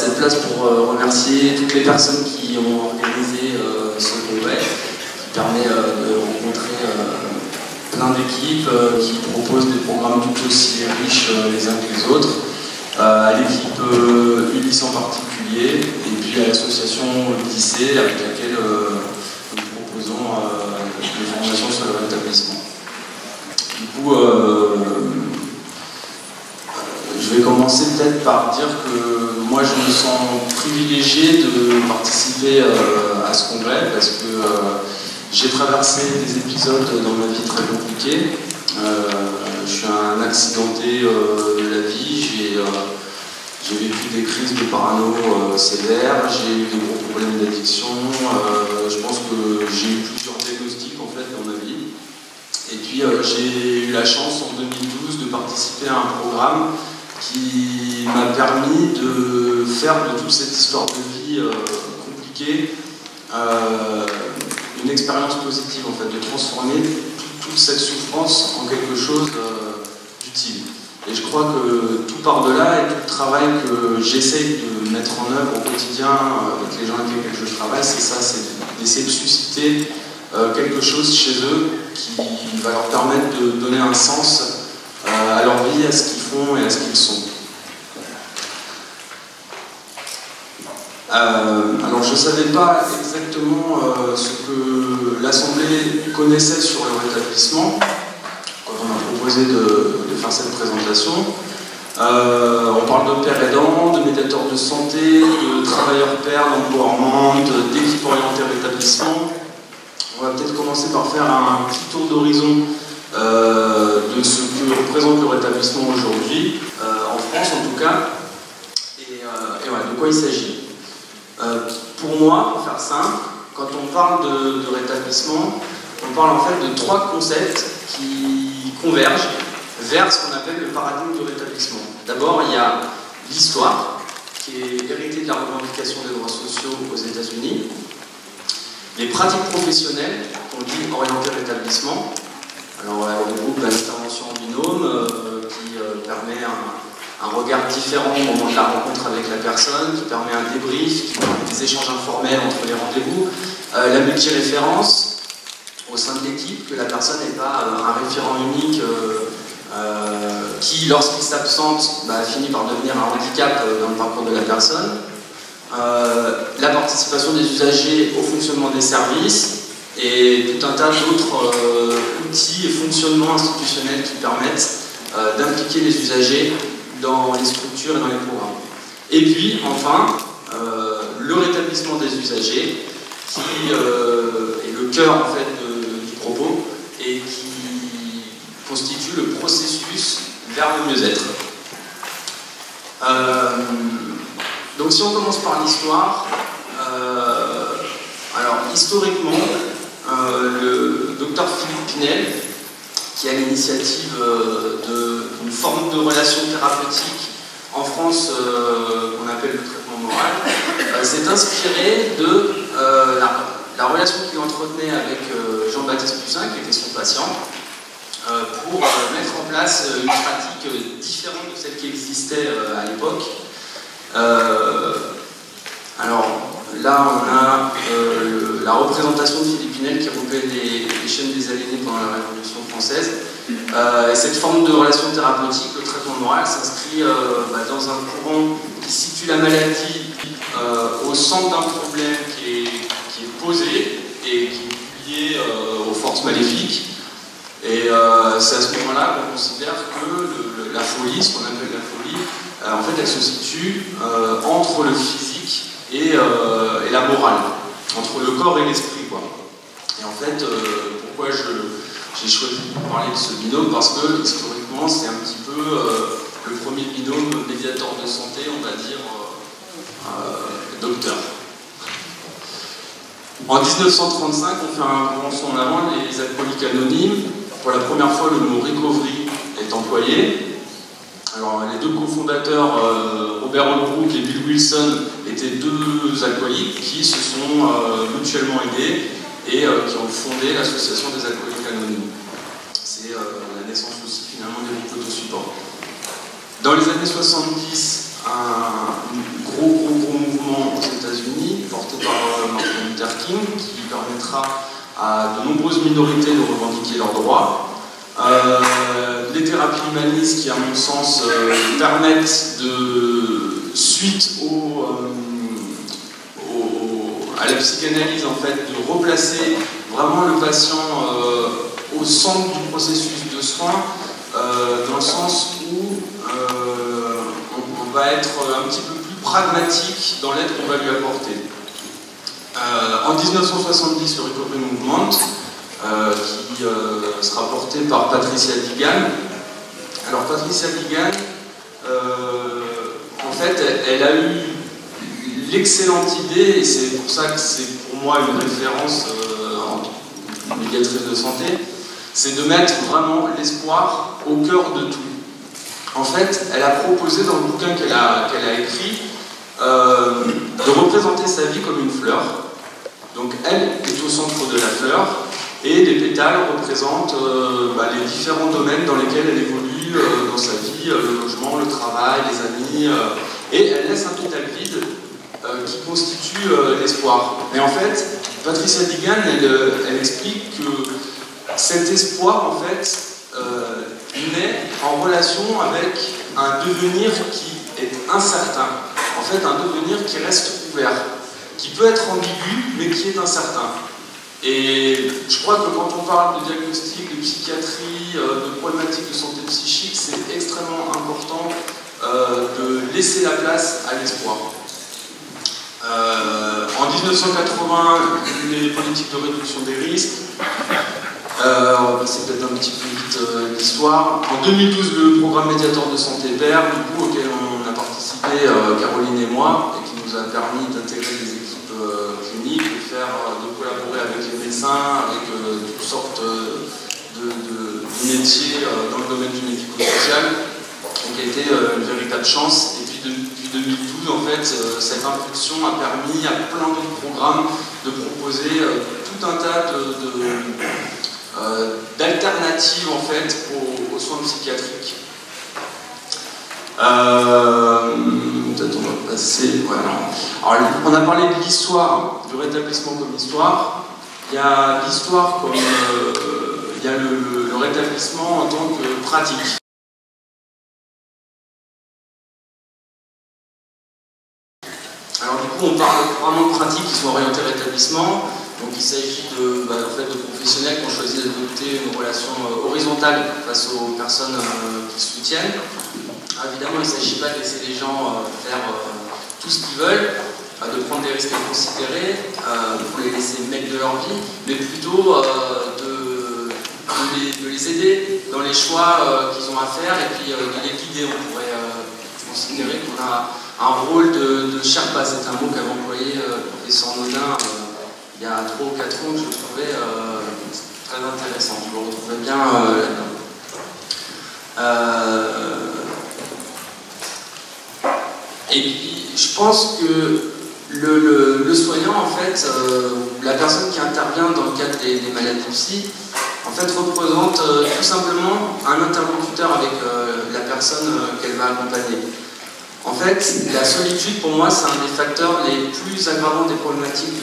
cette place pour remercier toutes les personnes qui ont organisé ce congrès, qui permet de rencontrer plein d'équipes qui proposent des programmes tout aussi riches les uns que les autres. À l'équipe Ulysse en particulier, et puis à l'association Odyssée avec laquelle nous proposons des formations sur le rétablissement. Du coup, je vais commencer peut-être par dire que moi je me sens privilégié de participer à ce congrès parce que j'ai traversé des épisodes dans ma vie très compliqués. Je suis un accidenté de la vie, j'ai vécu des crises de parano sévères, j'ai eu des gros problèmes d'addiction, je pense que j'ai eu plusieurs diagnostics en fait dans ma vie. Et puis j'ai eu la chance en 2012 de participer à un programme qui m'a permis de faire de toute cette histoire de vie compliquée une expérience positive en fait, de transformer toute cette souffrance en quelque chose d'utile. Et je crois que tout par-delà et tout le travail que j'essaye de mettre en œuvre au quotidien avec les gens avec lesquels je travaille, c'est ça, c'est d'essayer de susciter quelque chose chez eux qui va leur permettre de donner un sens à leur vie, à ce qu'ils font et à ce qu'ils sont. Alors je ne savais pas exactement ce que l'Assemblée connaissait sur le rétablissement quand on a proposé de faire cette présentation. On parle de pères aidants, de médiateurs de santé, de travailleurs pairs, d'empowerment, d'équipes orientées rétablissement. On va peut-être commencer par faire un petit tour d'horizon de ce que représente le rétablissement aujourd'hui, en France en tout cas, et voilà, de quoi il s'agit. Pour moi, pour faire simple, quand on parle de rétablissement, on parle en fait de trois concepts qui convergent vers ce qu'on appelle le paradigme du rétablissement. D'abord, il y a l'histoire, qui est héritée de la revendication des droits sociaux aux États-Unis, les pratiques professionnelles, qu'on dit orientées rétablissement. Alors, elle regroupe l'intervention en binôme, qui permet un regard différent au moment de la rencontre avec la personne, qui permet un débrief, qui permet des échanges informels entre les rendez-vous, la multiréférence au sein de l'équipe, que la personne n'est pas un référent unique qui, lorsqu'il s'absente, finit par devenir un handicap dans le parcours de la personne, la participation des usagers au fonctionnement des services, et tout un tas d'autres outils et fonctionnements institutionnels qui permettent d'impliquer les usagers dans les structures et dans les programmes. Et puis, enfin, le rétablissement des usagers, qui est le cœur en fait, du propos, et qui constitue le processus vers le mieux-être. Donc si on commence par l'histoire, alors historiquement, le docteur Philippe Pinel, qui a l'initiative d'une forme de relation thérapeutique en France qu'on appelle le traitement moral, s'est inspiré de la relation qu'il entretenait avec Jean-Baptiste Poussin, qui était son patient, pour mettre en place une pratique différente de celle qui existait à l'époque. Alors là, on a la représentation de Philippe Pinel qui recueille les chaînes des aliénés pendant la Révolution française. Et cette forme de relation thérapeutique, le traitement moral, s'inscrit dans un courant qui situe la maladie au centre d'un problème qui est posé et qui est lié aux forces maléfiques. Et c'est à ce moment-là qu'on considère que la folie, ce qu'on appelle la folie, en fait, elle se situe entre le physique et la morale, entre le corps et l'esprit, quoi. Et en fait, pourquoi j'ai choisi de parler de ce binôme? Parce que historiquement, c'est un petit peu le premier binôme médiateur de santé, on va dire, docteur. En 1935, on fait un grand saut en avant, les alcooliques anonymes. Pour la première fois, le mot recovery est employé. Alors, les deux cofondateurs, Robert Holbrook et Bill Wilson, étaient deux alcooliques qui se sont mutuellement aidés et qui ont fondé l'association des alcooliques anonymes. C'est la naissance aussi finalement des groupes autosupport. Dans les années 70, un gros tracking qui permettra à de nombreuses minorités de revendiquer leurs droits. Les thérapies humanistes qui, à mon sens, permettent, suite à la psychanalyse, en fait, de replacer vraiment le patient au centre du processus de soins, dans le sens où on va être un petit peu plus pragmatique dans l'aide qu'on va lui apporter. En 1970, le Recovery Movement, qui sera porté par Patricia Digan. Alors Patricia Digan, en fait, elle a eu l'excellente idée, et c'est pour ça que c'est pour moi une référence en médiatrice de santé, c'est de mettre vraiment l'espoir au cœur de tout. En fait, elle a proposé dans le bouquin qu'elle a écrit de représenter sa vie comme une fleur. Donc elle est au centre de la fleur, et les pétales représentent les différents domaines dans lesquels elle évolue dans sa vie, le logement, le travail, les amis, et elle laisse un pétale vide qui constitue l'espoir. Et en fait, Patricia Digan, elle explique que cet espoir, en fait, naît en relation avec un devenir qui est incertain. En fait, un devenir qui reste ouvert, qui peut être ambigu, mais qui est incertain. Et je crois que quand on parle de diagnostic, de psychiatrie, de problématiques de santé psychique, c'est extrêmement important de laisser la place à l'espoir. En 1980, les politiques de réduction des risques, on va passer peut-être un petit peu vite l'histoire. En 2012, le programme médiateur de santé PER, du coup, auquel on a participé, Caroline et moi, et qui nous a permis d'intégrer des équipes cliniques, de collaborer avec les médecins, avec toutes sortes de métiers dans le domaine du médico-social, qui a été une véritable chance. Et puis depuis 2012, en fait, cette impulsion a permis à plein d'autres programmes de proposer tout un tas d'alternatives en fait aux soins psychiatriques. Peut-être on va passer. Voilà. Alors, on a parlé de l'histoire, du rétablissement comme histoire. Il y a l'histoire comme il y a le rétablissement en tant que pratique. Alors du coup, on parle vraiment de pratiques qui sont orientées rétablissement. Donc il s'agit de professionnels qui ont choisi d'adopter une relation horizontale face aux personnes qui soutiennent. Alors, évidemment, il ne s'agit pas de laisser les gens faire tout ce qu'ils veulent, de prendre des risques inconsidérés, pour les laisser mettre de leur vie, mais plutôt de les aider dans les choix qu'ils ont à faire et puis de les guider. On pourrait considérer qu'on a un rôle de Sherpa, c'est un mot qu'avait employé le professeur Nodin il y a 3 ou 4 ans, que je trouvais très intéressant. Je le retrouvais bien là-dedans. Et puis, je pense que le soignant, en fait, la personne qui intervient dans le cadre des maladies psy, en fait, représente tout simplement un interlocuteur avec la personne qu'elle va accompagner. En fait, la solitude, pour moi, c'est un des facteurs les plus aggravants des problématiques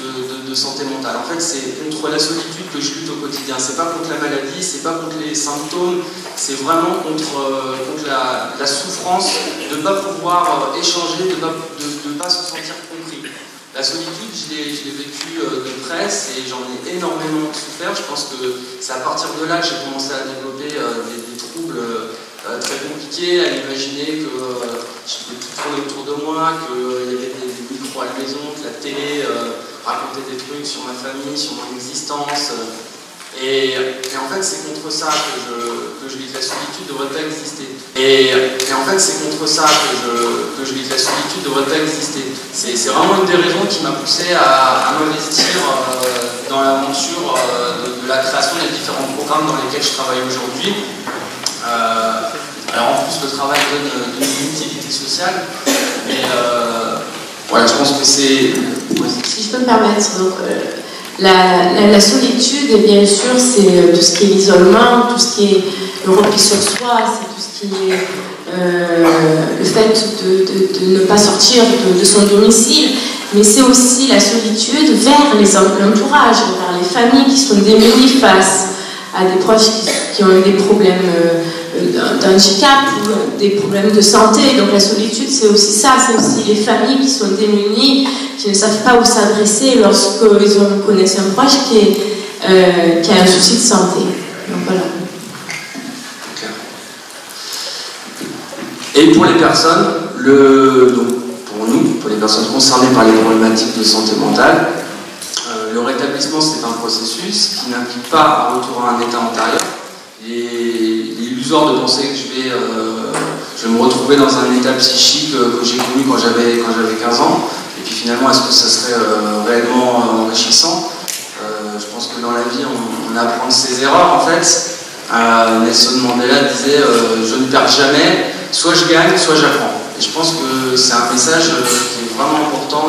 de santé mentale. En fait, c'est contre la solitude que je lutte au quotidien. C'est pas contre la maladie, c'est pas contre les symptômes, c'est vraiment contre la souffrance de ne pas pouvoir échanger, de ne pas se sentir compris. La solitude, je l'ai vécue de presse et j'en ai énormément souffert. Je pense que c'est à partir de là que j'ai commencé à développer des troubles très compliqués, à imaginer que je pouvais tout tourner autour de moi, qu'il y avait des micros à la maison, que la télé racontait des trucs sur ma famille, sur mon existence. Et en fait, c'est contre ça que je lis que la solitude ne devrait pas exister. Et en fait, c'est contre ça que je lis que la solitude ne devrait pas exister. C'est vraiment une des raisons qui m'a poussé à m'investir dans l'aventure de la création des différents programmes dans lesquels je travaille aujourd'hui. Alors en plus, le travail donne une utilité sociale, mais voilà, je pense que c'est... Si je peux me permettre, donc, la solitude, et bien sûr, c'est tout ce qui est l'isolement, tout ce qui est le repli sur soi, c'est tout ce qui est le fait de ne pas sortir de son domicile. mais c'est aussi la solitude vers l'entourage, vers les familles qui sont démunies face à des proches qui ont eu des problèmes d'handicap ou des problèmes de santé. Donc la solitude, c'est aussi ça, c'est aussi les familles qui sont démunies, qui ne savent pas où s'adresser lorsqu'ils connaissent un proche qui a un souci de santé. Donc voilà. Et pour les personnes, pour les personnes concernées par les problématiques de santé mentale, le rétablissement, c'est un processus qui n'implique pas un retour à un état antérieur. Il est illusoire de penser que je vais me retrouver dans un état psychique que j'ai connu quand j'avais 15 ans. Et puis finalement, est-ce que ça serait réellement enrichissant? Je pense que dans la vie, on apprend de ses erreurs, en fait. Nelson Mandela disait je ne perds jamais, soit je gagne, soit j'apprends. Et je pense que c'est un message qui est vraiment important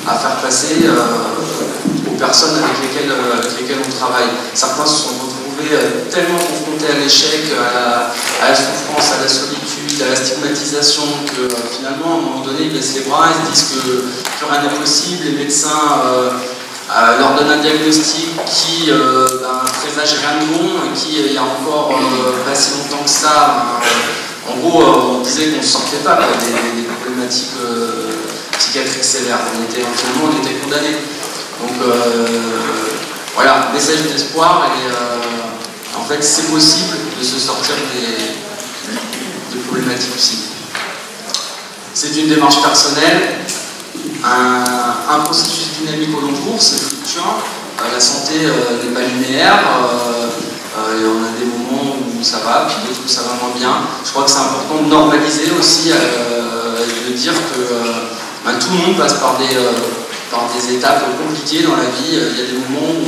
à faire passer aux personnes avec lesquelles on travaille. Certains se sont retrouvés tellement confrontés à l'échec, à la souffrance, à la solitude, à la stigmatisation, que finalement, à un moment donné, ils baissent les bras, ils se disent que rien n'est possible. Les médecins leur donnent un diagnostic qui présage rien de bon, qui, il y a encore pas si longtemps que ça, en gros, on disait qu'on ne sortait pas des problématiques psychiatriques sévères. Finalement, on était condamnés. Donc voilà, message d'espoir et en fait c'est possible de se sortir des problématiques psychiques. C'est une démarche personnelle, un processus dynamique au long cours, c'est fluctuant. La santé n'est pas linéaire, et on a des moments où ça va, puis d'autres où ça va moins bien. Je crois que c'est important de normaliser aussi, de dire que tout le monde passe par des étapes compliquées dans la vie. Il y a des moments où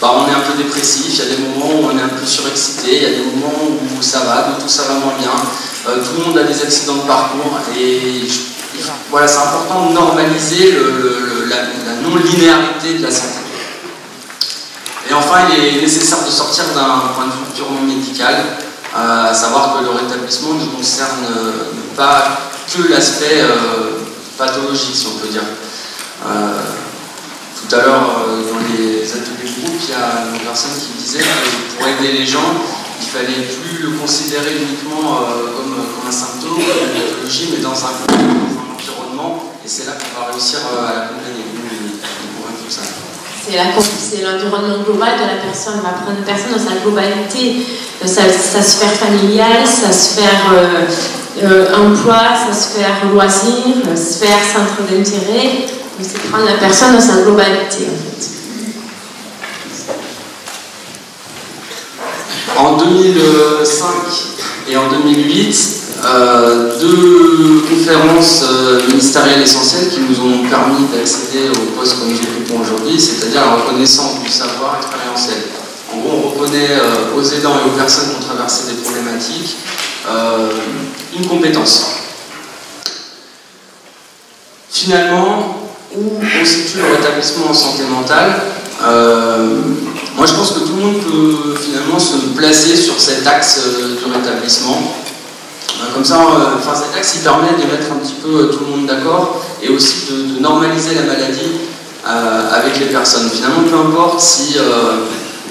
on est un peu dépressif, il y a des moments où on est un peu surexcité, il y a des moments où ça va, d'autres où ça va moins bien. Tout le monde a des accidents de parcours et voilà, c'est important de normaliser la non-linéarité de la santé. Et enfin, il est nécessaire de sortir d'un point de vue purement médical, à savoir que le rétablissement ne concerne pas que l'aspect pathologique, si on peut dire. Tout à l'heure, dans les ateliers de groupe, il y a une personne qui disait que pour aider les gens, il ne fallait plus le considérer uniquement comme un symptôme, comme une pathologie, mais dans un environnement, et c'est là qu'on va réussir à l'accompagner. C'est l'environnement global de la personne. On va prendre une personne dans sa globalité, sa sphère familiale, sa sphère emploi, sa sphère loisir, sa sphère centre d'intérêt. C'est prendre la personne dans sa globalité, en fait. En 2005 et en 2008, deux conférences ministérielles essentielles qui nous ont permis d'accéder au poste que nous occupons aujourd'hui, c'est-à-dire la reconnaissance du savoir expérientiel. En gros, on reconnaît aux aidants et aux personnes qui ont traversé des problématiques une compétence. Finalement, où on situe le rétablissement en santé mentale, moi je pense que tout le monde peut finalement se placer sur cet axe du rétablissement. Comme ça, cet axe il permet de mettre un petit peu tout le monde d'accord et aussi de normaliser la maladie avec les personnes. Finalement, peu importe si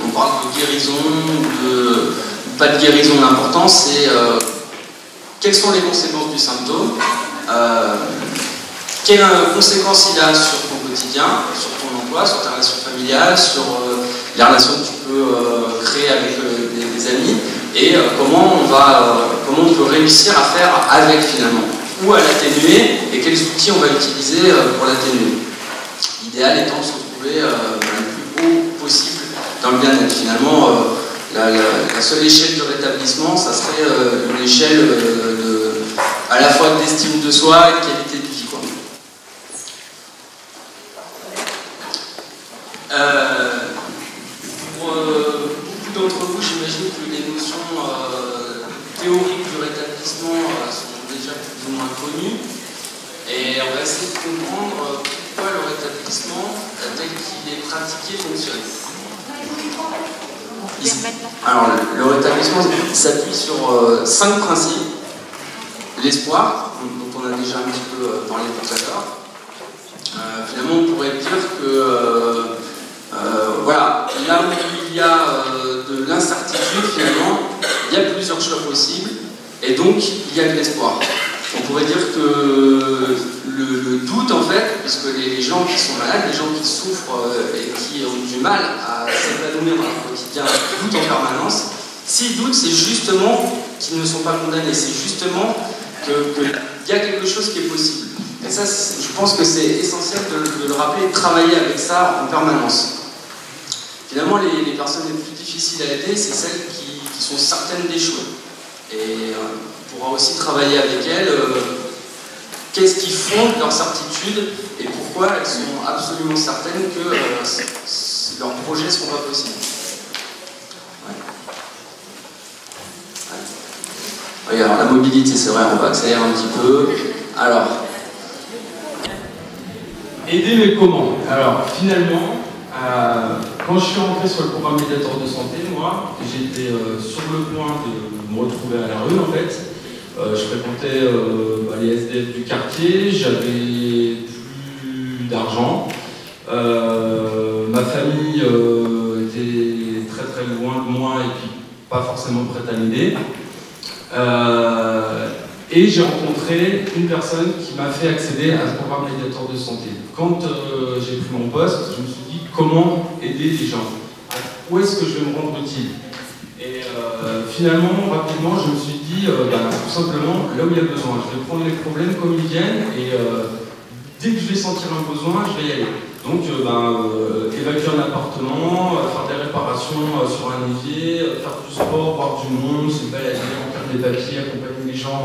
on parle de guérison ou pas de guérison, l'important c'est quelles sont les conséquences du symptôme, quelles conséquences il a sur ton quotidien, sur ton emploi, sur ta relation familiale, sur les relations que tu peux créer avec des amis, et comment on peut réussir à faire avec finalement, ou à l'atténuer, et quels outils on va utiliser pour l'atténuer. L'idéal étant de se retrouver le plus haut possible dans le bien-être. Finalement, la seule échelle du rétablissement, ça serait une échelle à la fois d'estime de soi et de qualité de vie, quoi. Pour beaucoup d'entre vous, j'imagine que les notions théoriques du rétablissement sont déjà plus ou moins connues. Et on va essayer de comprendre pourquoi le rétablissement, tel qu'il est pratiqué, fonctionne. Alors, le rétablissement s'appuie sur 5 principes. L'espoir, dont on a déjà un petit peu parlé tout à l'heure. Finalement, on pourrait dire que voilà, là où il y a de l'incertitude, finalement, il y a plusieurs choix possibles, et donc il y a de l'espoir. On pourrait dire que le doute, en fait, puisque les gens qui sont malades, les gens qui souffrent et qui ont du mal à s'épanouir dans leur quotidien, doutent en permanence. S'ils doutent, c'est justement qu'ils ne sont pas condamnés, c'est justement qu'il y a quelque chose qui est possible. Et ça, je pense que c'est essentiel de le rappeler et de travailler avec ça en permanence. Finalement, les personnes les plus difficiles à aider, c'est celles qui sont certaines d'échouer. Et on pourra aussi travailler avec elles. Qu'est-ce qui fonde leur certitude et pourquoi elles sont absolument certaines que leurs projets ne seront pas possibles. Oui, alors la mobilité, c'est vrai, on va accélérer un petit peu. Alors, aider, mais comment? Alors, finalement, quand je suis rentré sur le programme médiateur de santé, moi, j'étais sur le point de me retrouver à la rue, en fait. Je fréquentais les SDF du quartier, j'avais plus d'argent. Ma famille était très très loin de moi et puis pas forcément prête à m'aider. Et j'ai rencontré une personne qui m'a fait accéder à ce programme médiateur de santé. Quand j'ai pris mon poste, je me suis dit comment aider les gens, où est-ce que je vais me rendre utile. Et finalement, rapidement, je me suis dit, tout simplement, là où il y a besoin. Je vais prendre les problèmes comme ils viennent et dès que je vais sentir un besoin, je vais y aller. Donc, évacuer un appartement, faire des réparations sur un évier, faire du sport, voir du monde, se balader, remplir des papiers, accompagner les gens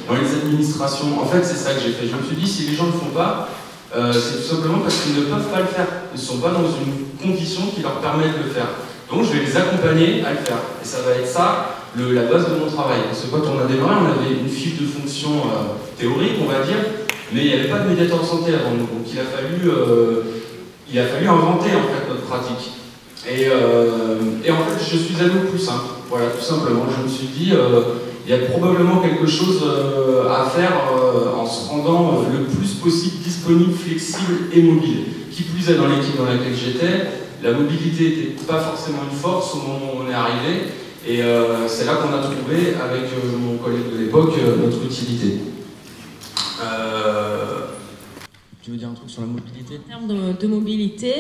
dans les administrations. En fait, c'est ça que j'ai fait. Je me suis dit, si les gens ne le font pas, c'est tout simplement parce qu'ils ne peuvent pas le faire. Ils ne sont pas dans une condition qui leur permet de le faire. Donc, je vais les accompagner à le faire. Et ça va être ça, la base de mon travail. Parce que quand on a démarré, on avait une fiche de fonction théorique, on va dire, mais il n'y avait pas de médiateur de santé avant nous. Donc, il a fallu inventer en fait notre pratique. Et en fait, je suis allé au plus simple. Voilà, tout simplement. Je me suis dit, il y a probablement quelque chose à faire en se rendant le plus possible disponible, flexible et mobile. Qui plus est, dans l'équipe dans laquelle j'étais, la mobilité n'était pas forcément une force au moment où on est arrivé. Et c'est là qu'on a trouvé, avec mon collègue de l'époque, notre utilité. Tu veux dire un truc sur la mobilité? En termes de mobilité,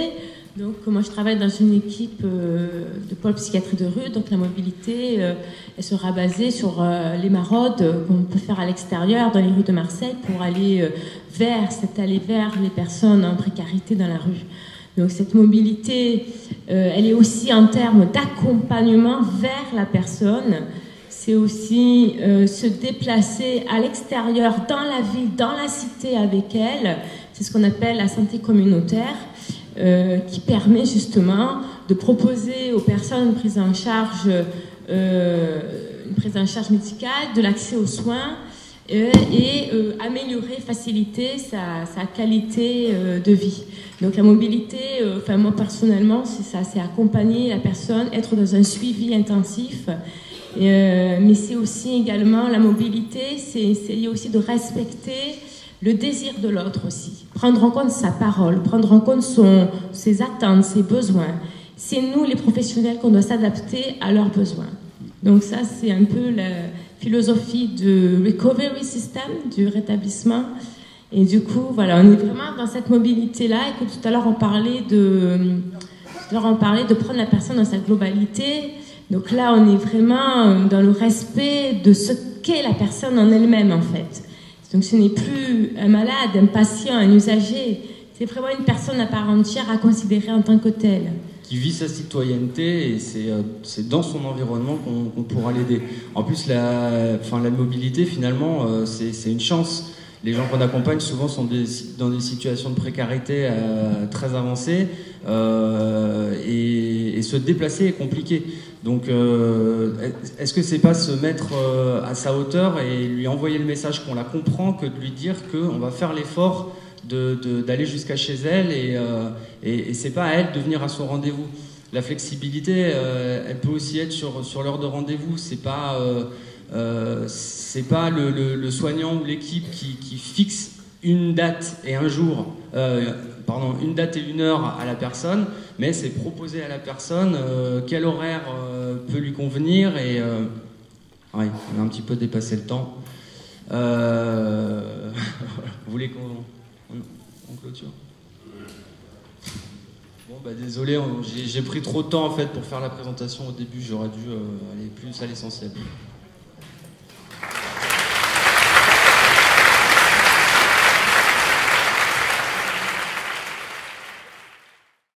donc moi je travaille dans une équipe de pôle psychiatrie de rue, donc la mobilité elle sera basée sur les maraudes qu'on peut faire à l'extérieur, dans les rues de Marseille, pour aller vers les personnes en précarité dans la rue. Donc cette mobilité, elle est aussi en termes d'accompagnement vers la personne. C'est aussi se déplacer à l'extérieur, dans la ville, dans la cité avec elle. C'est ce qu'on appelle la santé communautaire, qui permet justement de proposer aux personnes une prise en charge médicale, de l'accès aux soins et améliorer, faciliter sa qualité de vie. Donc la mobilité, moi personnellement, c'est ça, c'est accompagner la personne, être dans un suivi intensif. Mais c'est aussi également la mobilité, c'est essayer aussi de respecter le désir de l'autre aussi, prendre en compte sa parole, prendre en compte ses attentes, ses besoins. C'est nous les professionnels qu'on doit s'adapter à leurs besoins. Donc ça, c'est un peu la philosophie du recovery system, du rétablissement. Et du coup, voilà, on est vraiment dans cette mobilité-là, et que tout à l'heure on parlait de prendre la personne dans sa globalité. Donc là, on est vraiment dans le respect de ce qu'est la personne en elle-même, en fait. Donc ce n'est plus un malade, un patient, un usager. C'est vraiment une personne à part entière à considérer en tant que telle. Qui vit sa citoyenneté, et c'est dans son environnement qu'on pourra l'aider. En plus, la mobilité, finalement, c'est une chance. Les gens qu'on accompagne souvent sont dans des situations de précarité très avancées, et se déplacer est compliqué. Donc, est-ce que c'est pas se mettre à sa hauteur et lui envoyer le message qu'on la comprend, que de lui dire qu'on va faire l'effort d'aller jusqu'à chez elle, et c'est pas à elle de venir à son rendez-vous. La flexibilité, elle peut aussi être sur l'heure de rendez-vous. C'est pas le soignant ou l'équipe qui fixe une date et un jour, une date et une heure à la personne, mais c'est proposer à la personne quel horaire peut lui convenir et ouais, on a un petit peu dépassé le temps. Vous voulez qu'on clôture? Bon bah désolé, j'ai pris trop de temps en fait pour faire la présentation au début, j'aurais dû aller plus à l'essentiel.